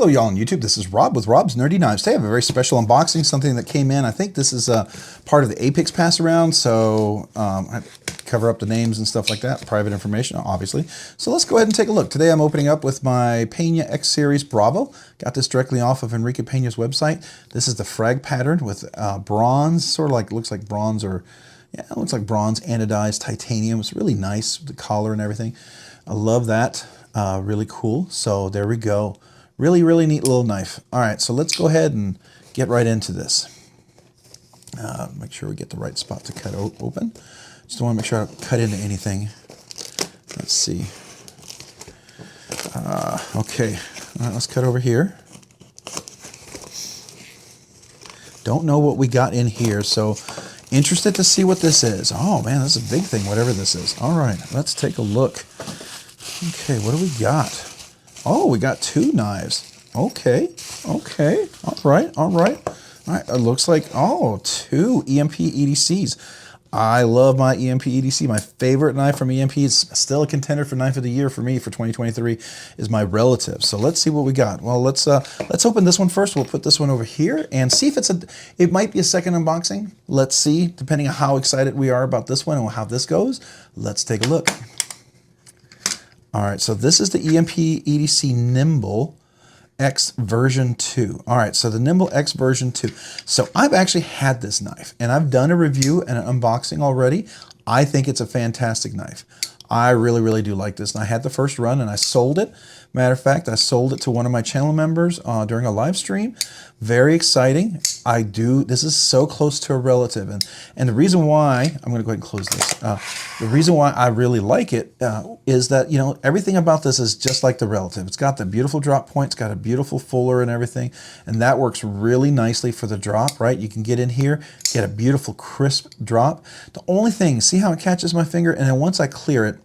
Hello y'all on YouTube, this is Rob with Rob's Nerdy Knives. Today I have a very special unboxing, something that came in. I think this is part of the Apex pass around, so I cover up the names and stuff like that, private information obviously. So let's go ahead and take a look. Today I'm opening up with my Pena X Series Bravo. Got this directly off of Enrique Pena's website. This is the frag pattern with bronze, sort of like, looks like bronze or, yeah, it looks like bronze anodized titanium. It's really nice, the collar and everything. I love that, really cool. So there we go. Really, really neat little knife. All right, so let's go ahead and get right into this. Make sure we get the right spot to cut open. Just don't want to make sure I don't cut into anything. Let's see. Okay, all right, let's cut over here. Don't know what we got in here, so interested to see what this is. Oh man, that's a big thing, whatever this is. All right, let's take a look. Okay, what do we got? Oh, we got two knives. Okay, okay, all right, all right. All right, it looks like, oh, two EMP EDCs. I love my EMP EDC. My favorite knife from EMP is still a contender for knife of the year for me for 2023 is my relative. So let's see what we got. Well, let's open this one first. We'll put this one over here and see if it might be a second unboxing. Let's see, depending on how excited we are about this one and how this goes. Let's take a look. All right, so this is the EMP EDC Nimble X version 2. All right, so the Nimble X version 2. So I've actually had this knife and I've done a review and an unboxing already. I think it's a fantastic knife. I really, really do like this. And I had the first run and I sold it. Matter of fact, I sold it to one of my channel members during a live stream. Very exciting. This is so close to a relative. And the reason why, I'm gonna go ahead and close this. The reason why I really like it is that, you know, everything about this is just like the relative. It's got the beautiful drop point, it's got a beautiful fuller and everything. And that works really nicely for the drop, right? You can get in here, get a beautiful crisp drop. The only thing, see how it catches my finger? And then once I clear it,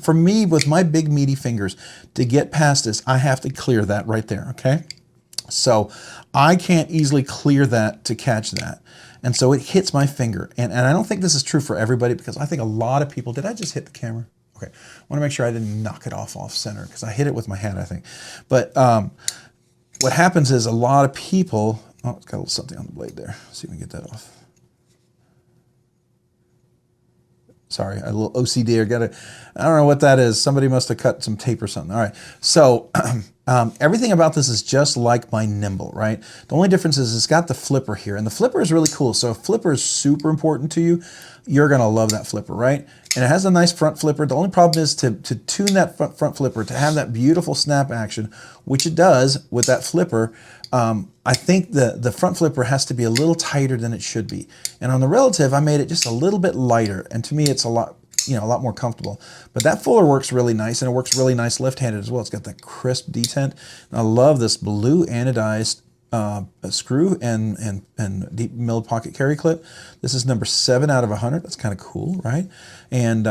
for me, with my big meaty fingers, to get past this, I have to clear that right there, okay? So I can't easily clear that to catch that. And so it hits my finger. And I don't think this is true for everybody because I think a lot of people, did I just hit the camera? Okay, I wanna make sure I didn't knock it off center because I hit it with my hand, I think. But what happens is a lot of people, oh, it's got a little something on the blade there. Let's see if we can get that off. Sorry, a little OCD. I don't know what that is. Somebody must have cut some tape or something. All right, so everything about this is just like my Nimble, right? The only difference is it's got the flipper here, and the flipper is really cool. So if flipper is super important to you, you're gonna love that flipper, right? And it has a nice front flipper. The only problem is to tune that front flipper, to have that beautiful snap action, which it does with that flipper. I think the front flipper has to be a little tighter than it should be. And on the relative, I made it just a little bit lighter. And to me, it's a lot more comfortable. But that fuller works really nice, and it works really nice left-handed as well. It's got that crisp detent. And I love this blue anodized screw and deep milled pocket carry clip. This is number 7 out of 100. That's kind of cool, right? And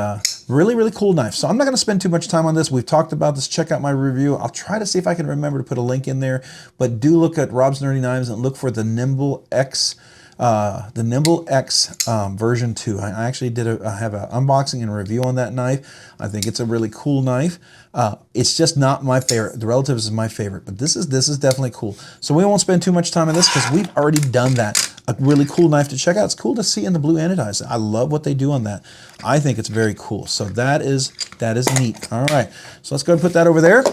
really, really cool knife. So I'm not going to spend too much time on this. We've talked about this. Check out my review. I'll try to see if I can remember to put a link in there. But do look at Rob's Nerdy Knives and look for the Nimble X. Version 2. I actually have an unboxing and a review on that knife. I think it's a really cool knife. It's just not my favorite. The relative is my favorite, but this is definitely cool. So we won't spend too much time on this because we've already done that. A really cool knife to check out. It's cool to see in the blue anodized. I love what they do on that. I think it's very cool. So that is neat. All right, so let's go and put that over there.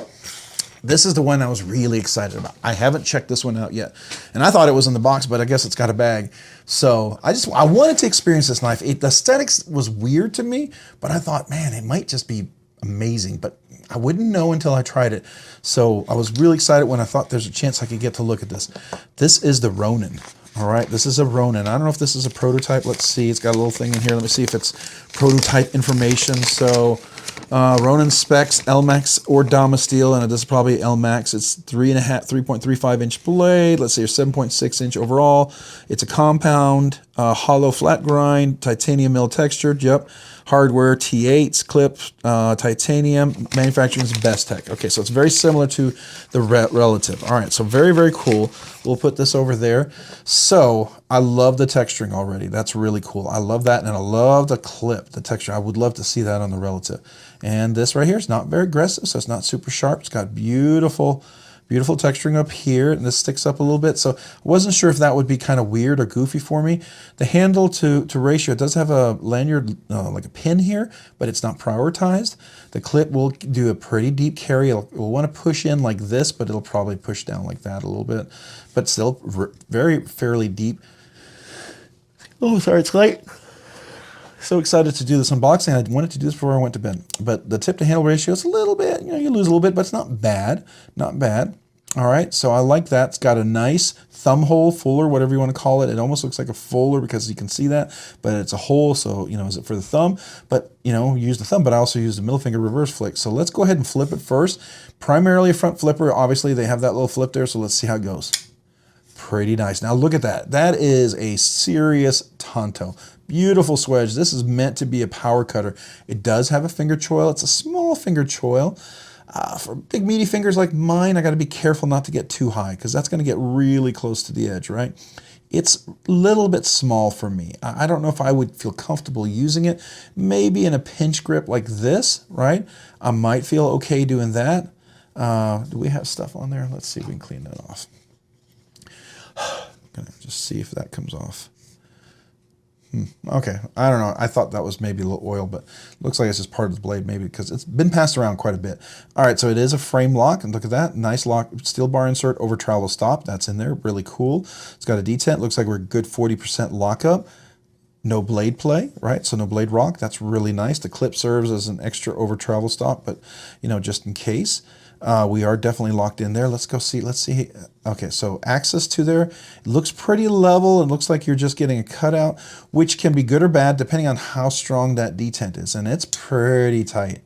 This is the one I was really excited about. I haven't checked this one out yet. And I thought it was in the box, but I guess it's got a bag. So I wanted to experience this knife. The aesthetics was weird to me, but I thought, man, it might just be amazing, but I wouldn't know until I tried it. So I was really excited when I thought there's a chance I could get to look at this. This is the Ronin. All right, this is a Ronin. I don't know if this is a prototype. Let's see, it's got a little thing in here. Let me see if it's prototype information. So Ronin specs, LMAX or Dama steel, and this is probably LMAX. It's 3.35 inch blade. Let's say 7.6 inch overall. It's a compound, hollow flat grind, titanium mill textured. Yep. Hardware T8s, clip, titanium, manufacturing is Bestech. Okay, so it's very similar to the relative. All right, so very, very cool. We'll put this over there. So I love the texturing already. That's really cool. I love that, and I love the clip, the texture. I would love to see that on the relative. And this right here is not very aggressive, so it's not super sharp. It's got beautiful Beautiful texturing up here, and this sticks up a little bit. So I wasn't sure if that would be kind of weird or goofy for me. The handle to ratio, it does have a lanyard, like a pin here, but it's not prioritized. The clip will do a pretty deep carry. It'll want to push in like this, but it'll probably push down like that a little bit. But still fairly deep. Oh, sorry, it's late. So excited to do this unboxing. I wanted to do this before I went to bed. But the tip to handle ratio is a little bit, you lose a little bit, but it's not bad. Not bad. All right, so I like that. It's got a nice thumb hole, fuller, whatever you want to call it. It almost looks like a fuller because you can see that, but it's a hole, so, is it for the thumb? But, use the thumb, but I also use the middle finger reverse flick. So let's go ahead and flip it first. Primarily a front flipper. Obviously, they have that little flip there, so let's see how it goes. Pretty nice. Now look at that. That is a serious Tonto. Beautiful swedge. This is meant to be a power cutter. It does have a finger choil. It's a small finger choil. For big meaty fingers like mine, I got to be careful not to get too high because that's going to get really close to the edge, right? It's a little bit small for me. I don't know if I would feel comfortable using it. Maybe in a pinch grip like this, right? I might feel okay doing that. Do we have stuff on there? Let's see if we can clean that off. Gonna just see if that comes off. Okay, I don't know. I thought that was maybe a little oil, but looks like it's just part of the blade maybe because it's been passed around quite a bit. All right, so it is a frame lock, and look at that. Nice lock, steel bar insert over travel stop. That's in there, really cool. It's got a detent. Looks like we're good 40% lockup. No blade play, right? So no blade rock. That's really nice. The clip serves as an extra over travel stop, but just in case. We are definitely locked in there. Let's go see. Let's see. Okay, so access to there. It looks pretty level. It looks like you're just getting a cutout, which can be good or bad depending on how strong that detent is. And it's pretty tight.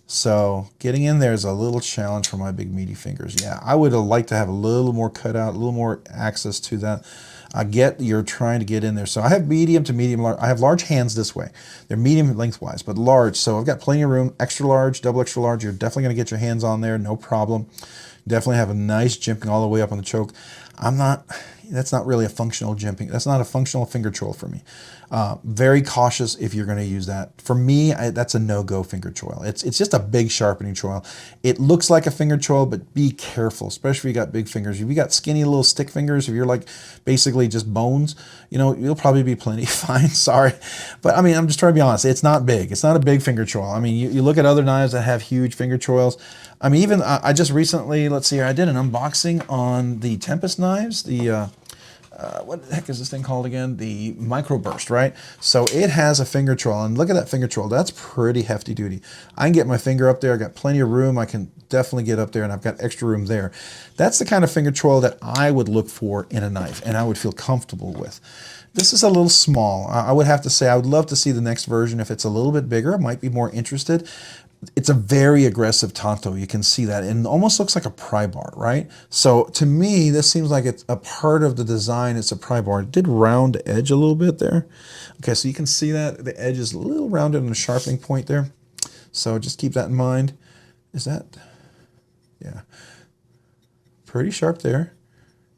So getting in there is a little challenge for my big meaty fingers. Yeah, I would have liked to have a little more cutout, a little more access to that. I get you're trying to get in there. So I have medium to medium large. I have large hands this way. They're medium lengthwise, but large. So I've got plenty of room. Extra large, double extra large. You're definitely going to get your hands on there. No problem. Definitely have a nice jimping all the way up on the choke. That's not really a functional jimping. That's not a functional finger choil for me. Very cautious if you're going to use that. For me, that's a no-go finger choil. It's just a big sharpening choil. It looks like a finger choil, but be careful, especially if you got big fingers. If you got skinny little stick fingers, if you're like basically just bones, you'll probably be plenty fine. Sorry. But I mean, I'm just trying to be honest. It's not big. It's not a big finger choil. I mean, you look at other knives that have huge finger choils. I mean, even I just recently, let's see here, I did an unboxing on the Tempest knives, the what the heck is this thing called again? The Microburst, right? So it has a finger choil, and look at that finger choil. That's pretty hefty duty. I can get my finger up there. I got plenty of room. I can definitely get up there, and I've got extra room there. That's the kind of finger choil that I would look for in a knife, and I would feel comfortable with. This is a little small. I would have to say I would love to see the next version. If it's a little bit bigger, I might be more interested. It's a very aggressive Tonto. You can see that. And it almost looks like a pry bar, right? So to me, this seems like it's a part of the design. It's a pry bar. It did round the edge a little bit there. Okay, so you can see that the edge is a little rounded on the sharpening point there. So just keep that in mind. Is that, yeah, pretty sharp there.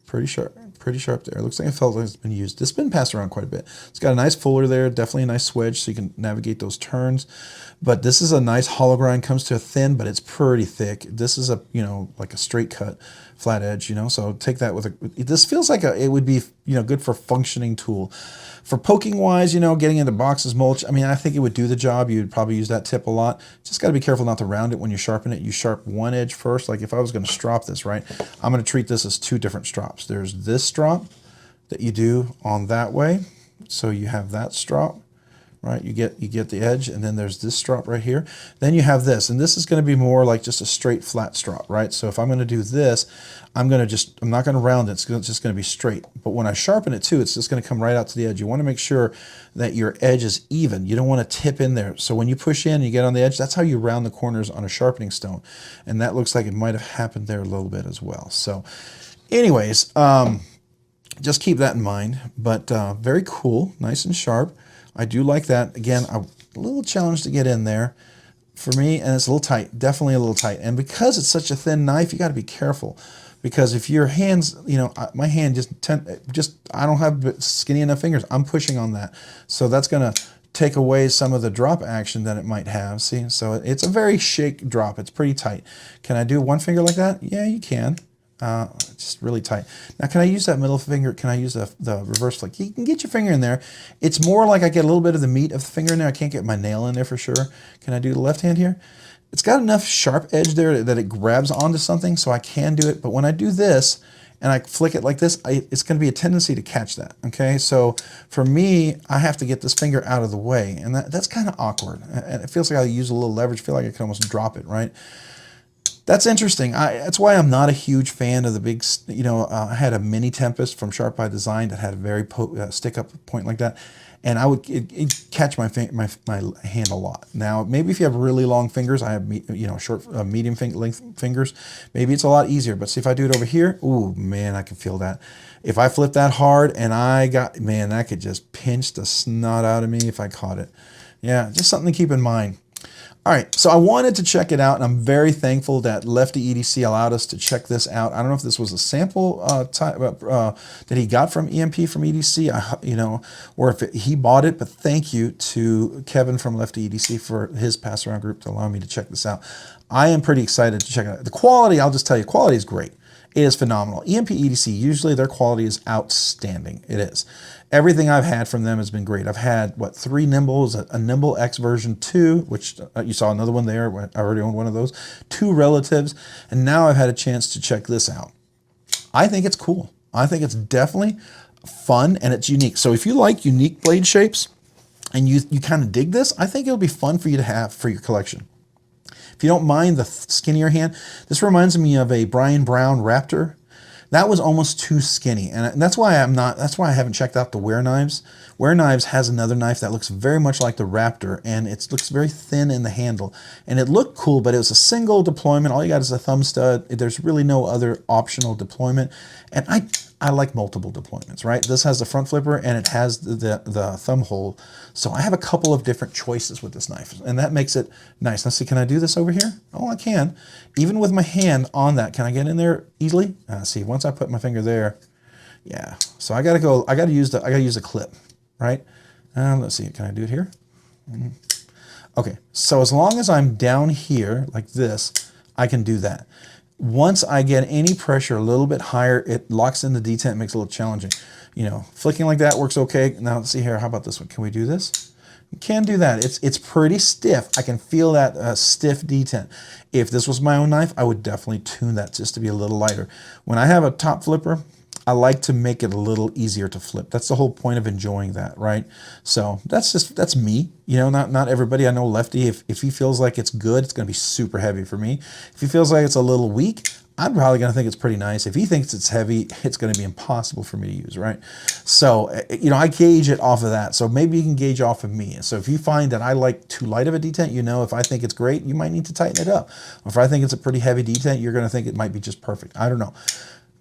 Pretty sharp there. It looks like it felt like it's been used. It's been passed around quite a bit. It's got a nice fuller there, definitely a nice swedge so you can navigate those turns. But this is a nice hollow grind, comes to a thin, but it's pretty thick. This is a, like a straight cut, flat edge, so take that with a, this feels like it would be, good for functioning tool. For poking wise, getting into boxes, mulch, I mean, I think it would do the job. You'd probably use that tip a lot. Just got to be careful not to round it when you sharpen it. You sharpen one edge first. Like if I was going to strop this, right, I'm going to treat this as two different strops. There's this strop that you do on that way. So you have that strop, right? You get the edge, and then there's this strop right here. Then you have this, and this is going to be more like just a straight flat strop, right? So if I'm going to do this, I'm not going to round it. It's just going to be straight. But when I sharpen it too, it's just going to come right out to the edge. You want to make sure that your edge is even. You don't want to tip in there. So when you push in and you get on the edge, that's how you round the corners on a sharpening stone. And that looks like it might have happened there a little bit as well. So anyways, just keep that in mind. But very cool, nice and sharp. I do like that. Again, a little challenge to get in there for me, and it's a little tight, definitely a little tight. And because it's such a thin knife, you got to be careful. Because if your hands, my hand I don't have skinny enough fingers. I'm pushing on that. So that's going to take away some of the drop action that it might have. See, so it's a very shake drop. It's pretty tight. Can I do one finger like that? Yeah, you can. just really tight. Now, can I use that middle finger? Can I use the reverse flick? You can get your finger in there. It's more like I get a little bit of the meat of the finger in there. I can't get my nail in there for sure. Can I do the left hand here? It's got enough sharp edge there that it grabs onto something, so I can do it. But when I do this and I flick it like this, it's going to be a tendency to catch that, okay? So for me, I have to get this finger out of the way, and that's kind of awkward. And it feels like I use a little leverage. I feel like I can almost drop it, right? That's interesting. That's why I'm not a huge fan of the big, you know, I had a mini Tempest from Sharp by Design that had a very stick-up point like that, and it'd catch my hand a lot. Now, maybe if you have really long fingers, I have, you know, short, medium length fingers, maybe it's a lot easier. But see, if I do it over here, ooh, man, I can feel that. If I flip that hard and man, that could just pinch the snot out of me if I caught it. Yeah, just something to keep in mind. All right, so I wanted to check it out, and I'm very thankful that Lefty EDC allowed us to check this out. I don't know if this was a sample that he got from EMP from EDC, you know, or if he bought it, but thank you to Kevin from Lefty EDC for his pass-around group to allow me to check this out. I am pretty excited to check it out. The quality, I'll just tell you, quality is great. It is phenomenal. EMP EDC, usually their quality is outstanding. It is. Everything I've had from them has been great. I've had, what, 3 Nimbles, a Nimble X version 2, which you saw another one there. I already owned one of those. 2 relatives, and now I've had a chance to check this out. I think it's cool. I think it's definitely fun, and it's unique. So if you like unique blade shapes, and you kind of dig this, I think it'll be fun for you to have for your collection. If you don't mind the skinnier hand, this reminds me of a Brian Brown Raptor. That was almost too skinny, and that's why I haven't checked out the Wear Knives. Wear Knives has another knife that looks very much like the Raptor, and it looks very thin in the handle. And it looked cool, but it was a single deployment. All you got is a thumb stud. There's really no other optional deployment. And I like multiple deployments, right? This has the front flipper, and it has the thumb hole. So I have a couple of different choices with this knife, and that makes it nice. Let's see, can I do this over here? Oh, I can. Even with my hand on that, can I get in there easily? See, once I put my finger there, yeah. So I gotta use a clip, right? Let's see, can I do it here? Okay, so as long as I'm down here like this, I can do that. Once I get any pressure a little bit higher, it locks in the detent, makes it a little challenging. You know, flicking like that works okay. Now let's see here, how about this one? Can we do this? You can do that. It's pretty stiff. I can feel that stiff detent. If this was my own knife, I would definitely tune that just to be a little lighter. When I have a top flipper, I like to make it a little easier to flip. That's the whole point of enjoying that, right? So that's me. You know, not everybody. I know Lefty, if he feels like it's good, it's gonna be super heavy for me. If he feels like it's a little weak, I'm probably gonna think it's pretty nice. If he thinks it's heavy, it's gonna be impossible for me to use, right? So, you know, I gauge it off of that. So maybe you can gauge off of me. So if you find that I like too light of a detent, you know, if I think it's great, you might need to tighten it up. Or if I think it's a pretty heavy detent, you're gonna think it might be just perfect. I don't know.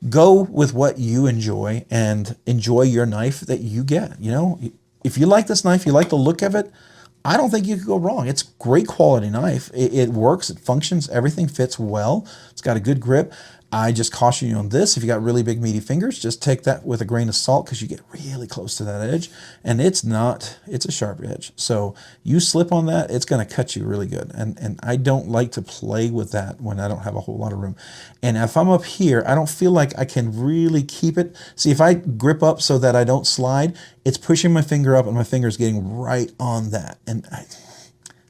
Go with what you enjoy and enjoy your knife that you get. You know, if you like this knife, you like the look of it, I don't think you could go wrong. It's great quality knife. It works, it functions, everything fits well. It's got a good grip. I just caution you on this. If you got really big meaty fingers, just take that with a grain of salt because you get really close to that edge, and it's a sharp edge. So you slip on that, it's going to cut you really good. And I don't like to play with that when I don't have a whole lot of room. And if I'm up here, I don't feel like I can really keep it. See, if I grip up so that I don't slide, it's pushing my finger up and my finger's getting right on that. And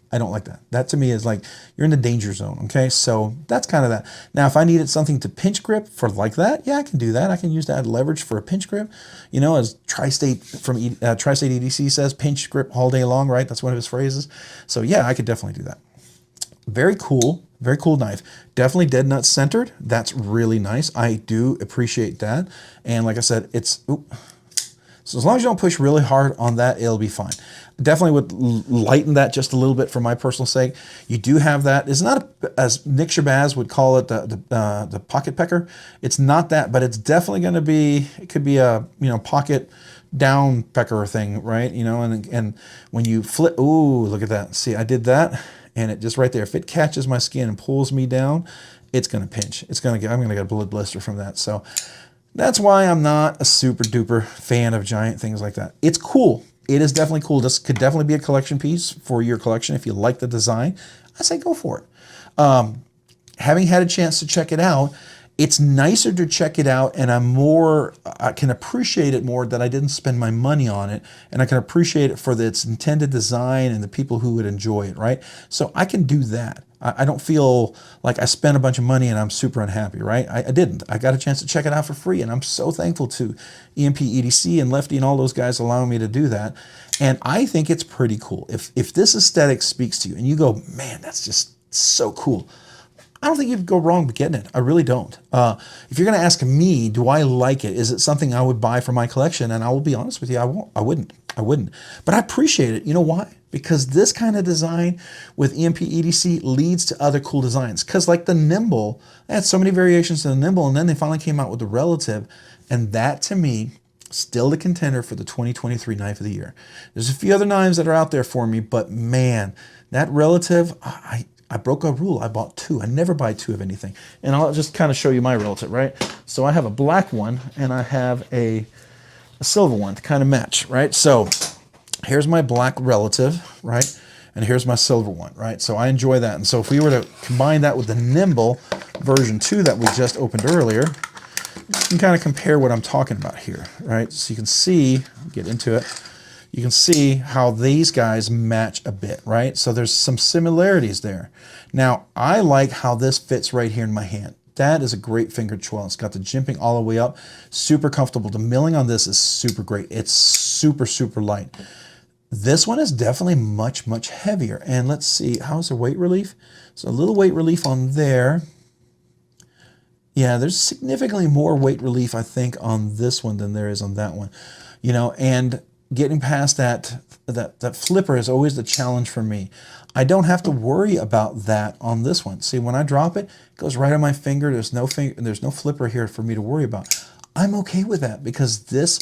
I don't like that. That to me is like, you're in the danger zone, okay? So that's kind of that. Now, if I needed something to pinch grip for like that, yeah, I can do that. I can use that leverage for a pinch grip. You know, as Tri-State from Tri-State EDC says, pinch grip all day long, right? That's one of his phrases. So yeah, I could definitely do that. Very cool knife. Definitely dead nut centered. That's really nice. I do appreciate that. And like I said, so as long as you don't push really hard on that, it'll be fine. Definitely would lighten that just a little bit for my personal sake. You do have that. It's not, as Nick Shabazz would call it, the pocket pecker. It's not that, but it's definitely going to be, it could be a, you know, pocket down pecker thing, right? You know, and when you flip, ooh, look at that. See, I did that, and it just right there. If it catches my skin and pulls me down, it's going to pinch. I'm going to get a blood blister from that. So that's why I'm not a super duper fan of giant things like that. It's cool. It is definitely cool. This could definitely be a collection piece for your collection. If you like the design, I say go for it. Having had a chance to check it out, it's nicer to check it out, and I can appreciate it more that I didn't spend my money on it, and I can appreciate it for its intended design and the people who would enjoy it, right? So I can do that. I don't feel like I spent a bunch of money and I'm super unhappy, right? I didn't. I got a chance to check it out for free, and I'm so thankful to EMP EDC and Lefty and all those guys allowing me to do that. And I think it's pretty cool. If this aesthetic speaks to you and you go, man, that's just so cool, I don't think you could go wrong with getting it. I really don't. If you're going to ask me, do I like it? Is it something I would buy for my collection? And I will be honest with you, I wouldn't. But I appreciate it. You know why? Because this kind of design with EMP EDC leads to other cool designs. Because like the Nimble, they had so many variations to the Nimble, and then they finally came out with the Relative. And that, to me, still the contender for the 2023 Knife of the Year. There's a few other knives that are out there for me, but man, that Relative, I broke a rule. I bought two. I never buy two of anything. And I'll just kind of show you my Relative, right? So I have a black one and I have a silver one to kind of match, right? So here's my black Relative, right? And here's my silver one, right? So I enjoy that. And so if we were to combine that with the Nimble version 2 that we just opened earlier, you can kind of compare what I'm talking about here, right? So you can see, get into it, you can see how these guys match a bit, right? So there's some similarities there. Now, I like how this fits right here in my hand. That is a great fingered choil. It's got the jimping all the way up, super comfortable. The milling on this is super great. It's super, super light. This one is definitely much, much heavier. And let's see, how's the weight relief? So a little weight relief on there. Yeah, there's significantly more weight relief, I think, on this one than there is on that one. You know, and getting past that flipper is always the challenge for me. I don't have to worry about that on this one. See, when I drop it, it goes right on my finger. There's no flipper here for me to worry about. I'm okay with that because this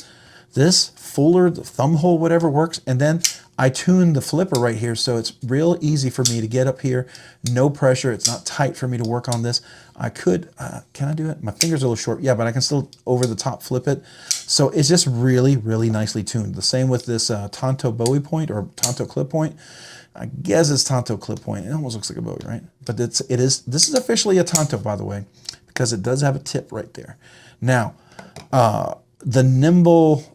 fuller, the thumb hole, whatever works, and then I tune the flipper right here, so it's real easy for me to get up here. No pressure. It's not tight for me to work on this. I could, can I do it? My finger's a little short. Yeah, but I can still over the top flip it. So it's just really, really nicely tuned. The same with this Tonto Bowie point or Tonto clip point. I guess it's Tonto clip point. It almost looks like a Bowie, right? But this is officially a Tonto, by the way, because it does have a tip right there. Now, the Nimble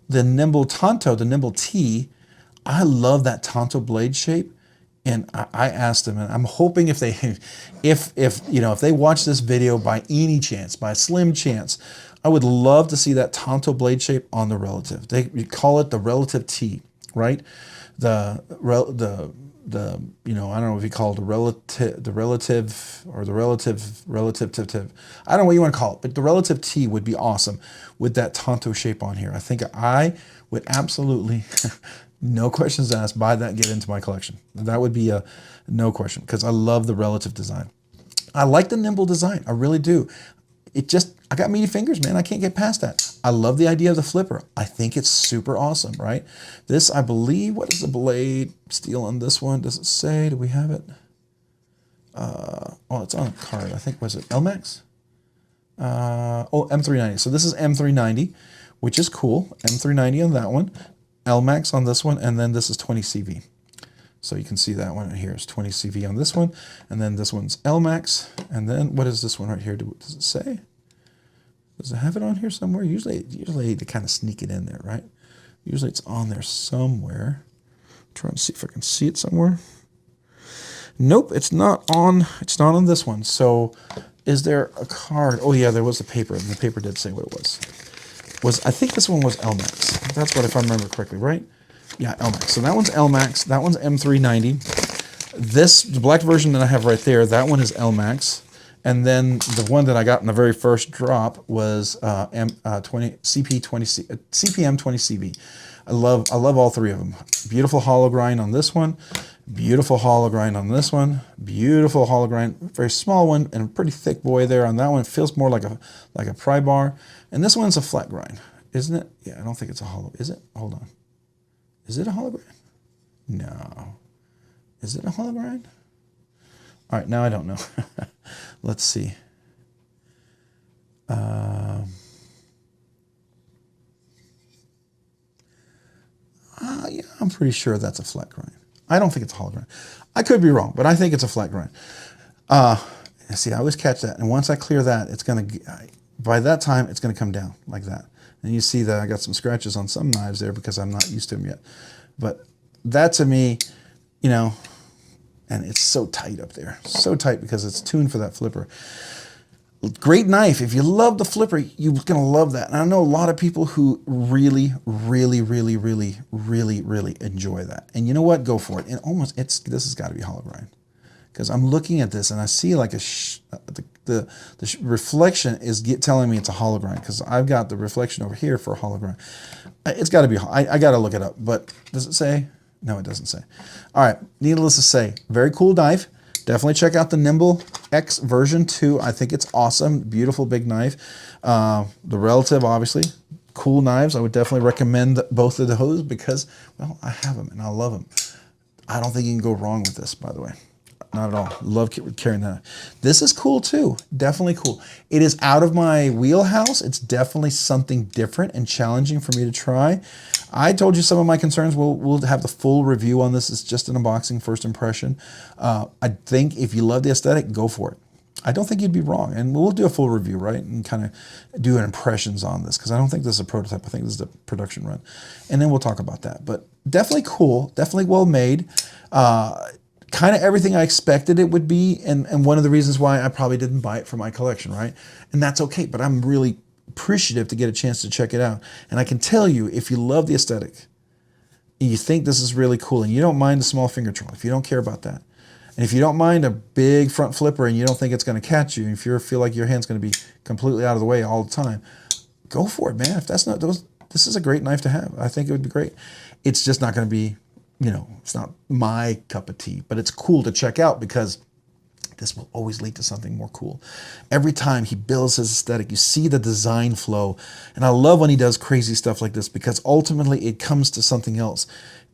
Tonto, the Nimble T, I love that Tonto blade shape. And I asked them, and I'm hoping if they watch this video by any chance, by slim chance, I would love to see that Tonto blade shape on the Relative. They call it the Relative T, right? I don't know if you call it the relative or the relative. I don't know what you want to call it, but the Relative T would be awesome with that Tonto shape on here. I think I would absolutely, no questions asked, buy that and get into my collection. That would be a no question because I love the Relative design. I like the Nimble design. I really do. I got meaty fingers, man. I can't get past that. I love the idea of the flipper. I think it's super awesome, right? This, I believe, what is the blade steel on this one? Does it say? Do we have it? Oh, it's on a card. I think, was it LMAX? M390. So this is M390, which is cool. M390 on that one. LMAX on this one, and then this is 20 CV. So you can see that one right here is 20 CV on this one, and then this one's LMAX, and then what is this one right here? Does it say? Does it have it on here somewhere? Usually they kind of sneak it in there, right? Usually it's on there somewhere. I'm trying to see if I can see it somewhere. Nope, it's not on. It's not on this one. So, is there a card? Oh yeah, there was a paper, and the paper did say what it was. I think this one was LMAX. That's what, if I remember correctly, right? Yeah, LMAX. So that one's LMAX. That one's M390. The black version that I have right there, that one is LMAX. And then the one that I got in the very first drop was CPM 20 CV. I love all three of them. Beautiful hollow grind on this one. Beautiful hollow grind on this one. Beautiful hollow grind, very small one, and a pretty thick boy there on that one. It feels more like a pry bar. And this one's a flat grind, isn't it? Yeah, I don't think it's a hollow. Is it? Hold on. Is it a hollow grind? No. Is it a hollow grind? All right, now I don't know. Let's see. Yeah, I'm pretty sure that's a flat grind. I don't think it's a hollow grind. I could be wrong, but I think it's a flat grind. See, I always catch that, and once I clear that, it's gonna. by that time, it's going to come down like that. And you see that I got some scratches on some knives there because I'm not used to them yet. But that to me, you know, and it's so tight up there. So tight because it's tuned for that flipper. Great knife. If you love the flipper, you're going to love that. And I know a lot of people who really, really, really, really, really, really enjoy that. And you know what? Go for it. And almost, this has got to be hollow grind. Because I'm looking at this and I see like the reflection is telling me it's a hollow grind, because I've got the reflection over here for a hollow grind. It's got to be, I got to look it up. But does it say? No, it doesn't say. All right. Needless to say, very cool knife. Definitely check out the Nimble X version 2. I think it's awesome. Beautiful big knife. The Relative, obviously. Cool knives. I would definitely recommend both of those because, well, I have them and I love them. I don't think you can go wrong with this, by the way. Not at all. Love carrying that. This is cool too. Definitely cool. It is out of my wheelhouse. It's definitely something different and challenging for me to try. I told you some of my concerns. We'll have the full review on this. It's just an unboxing, first impression. I think if you love the aesthetic, go for it. I don't think you'd be wrong. And we'll do a full review, right? And kind of do impressions on this, because I don't think this is a prototype. I think this is the production run. And then we'll talk about that. But definitely cool. Definitely well made. Kind of everything I expected it would be, and one of the reasons why I probably didn't buy it for my collection, right? And that's okay, but I'm really appreciative to get a chance to check it out. And I can tell you, if you love the aesthetic, and you think this is really cool, and you don't mind the small finger troll, if you don't care about that, and if you don't mind a big front flipper and you don't think it's going to catch you, if you feel like your hand's going to be completely out of the way all the time, go for it, man. If that's not this is a great knife to have. I think it would be great. It's just not going to be, you know, it's not my cup of tea, but it's cool to check out because this will always lead to something more cool. Every time he builds his aesthetic, you see the design flow. And I love when he does crazy stuff like this, because ultimately it comes to something else.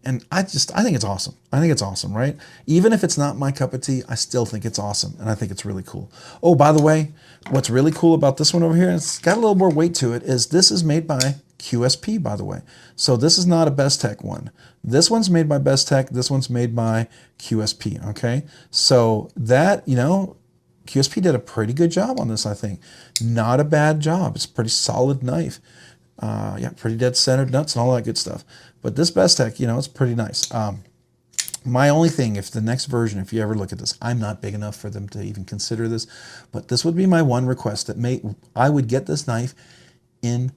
And I think it's awesome. I think it's awesome, right? Even if it's not my cup of tea, I still think it's awesome. And I think it's really cool. Oh, by the way, what's really cool about this one over here, it's got a little more weight to it, is this is made by QSP, by the way. So this is not a Best Tech one. This one's made by Best Tech. This one's made by QSP, okay? So that, you know, QSP did a pretty good job on this, I think. Not a bad job. It's a pretty solid knife. Yeah, pretty dead centered nuts and all that good stuff. But this Best Tech, you know, it's pretty nice. My only thing, if the next version, if you ever look at this, I'm not big enough for them to even consider this, but this would be my one request, that I would get this knife in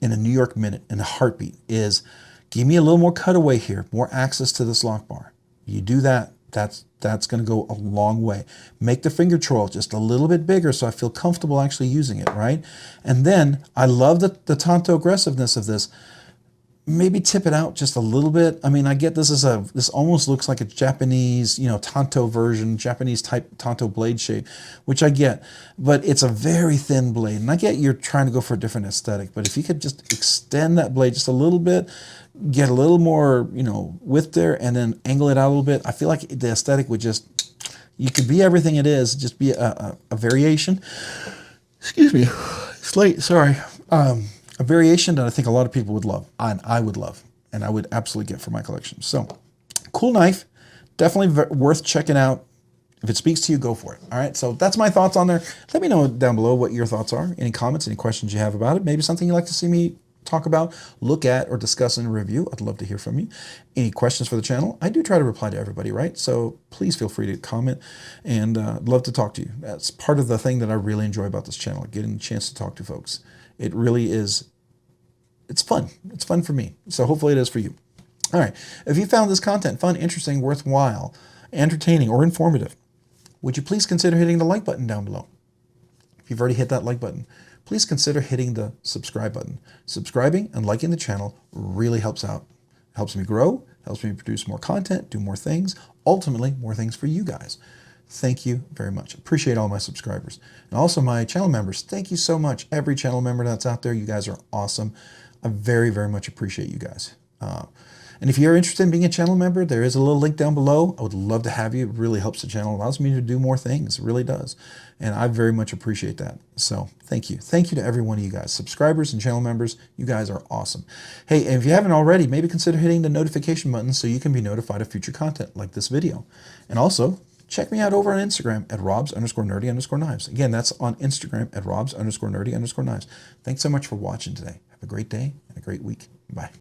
a New York minute, in a heartbeat, is give me a little more cutaway here, more access to this lock bar. You do that, that's going to go a long way. Make the finger troll just a little bit bigger so I feel comfortable actually using it, right? And then I love the tanto aggressiveness of this. Maybe tip it out just a little bit. I mean, I get this this almost looks like a Japanese, you know, tanto version, Japanese type tanto blade shape, which I get, but it's a very thin blade. And I get you're trying to go for a different aesthetic, but if you could just extend that blade just a little bit, get a little more, you know, width there, and then angle it out a little bit, I feel like the aesthetic would just, you could be everything it is, just be a variation. Excuse me, it's late, sorry. A variation that I think a lot of people would love, and I would love, and I would absolutely get for my collection. So, cool knife, definitely worth checking out. If it speaks to you, go for it. All right, so that's my thoughts on there. Let me know down below what your thoughts are. Any comments, any questions you have about it. Maybe something you'd like to see me talk about, look at, or discuss in a review. I'd love to hear from you. Any questions for the channel? I do try to reply to everybody, right? So please feel free to comment, and I'd love to talk to you. That's part of the thing that I really enjoy about this channel, getting a chance to talk to folks. It really is, it's fun. It's fun for me. So hopefully it is for you. All right. If you found this content fun, interesting, worthwhile, entertaining, or informative, would you please consider hitting the like button down below? If you've already hit that like button, please consider hitting the subscribe button. Subscribing and liking the channel really helps out. Helps me grow, helps me produce more content, do more things, ultimately more things for you guys. Thank you very much. Appreciate all my subscribers. And also my channel members. Thank you so much. Every channel member that's out there, you guys are awesome. I very, very much appreciate you guys. And if you're interested in being a channel member, there is a little link down below. I would love to have you. It really helps the channel. It allows me to do more things. It really does. And I very much appreciate that. So thank you. Thank you to every one of you guys. Subscribers and channel members, you guys are awesome. Hey, and if you haven't already, maybe consider hitting the notification button so you can be notified of future content like this video. And also, check me out over on Instagram at robs_nerdy_knives. Again, that's on Instagram at robs_nerdy_knives. Thanks so much for watching today. Have a great day and a great week. Bye.